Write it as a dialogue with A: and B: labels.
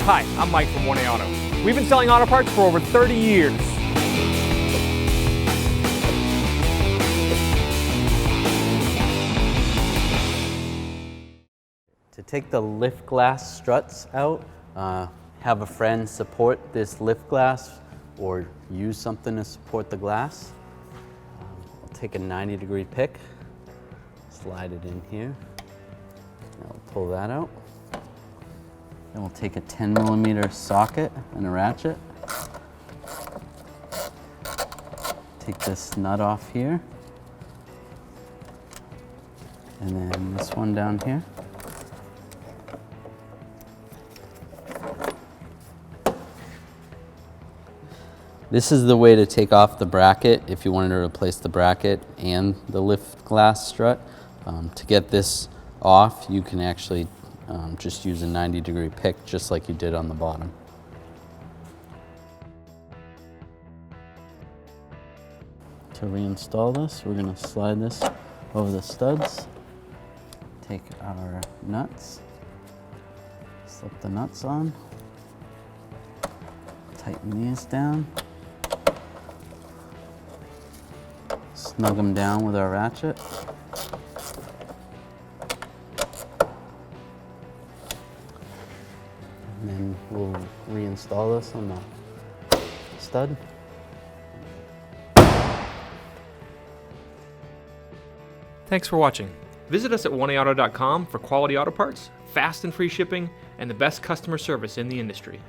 A: Hi, I'm Mike from 1A Auto. We've been selling auto parts for over 30 years.
B: To take the lift glass struts out, have a friend support this lift glass or use something to support the glass. I'll take a 90-degree pick, slide it in here. Now we'll pull that out. Then we'll take a 10mm socket and a ratchet. Take this nut off here. And then this one down here. This is the way to take off the bracket if you wanted to replace the bracket and the lift glass strut. To get this off, you can actually just use a 90-degree pick just like you did on the bottom. To reinstall this, we're going to slide this over the studs, take our nuts, slip the nuts on, tighten these down, snug them down with our ratchet. And then we'll reinstall this on the stud.
A: Thanks for watching. Visit us at 1AAuto.com for quality auto parts, fast and free shipping, and the best customer service in the industry.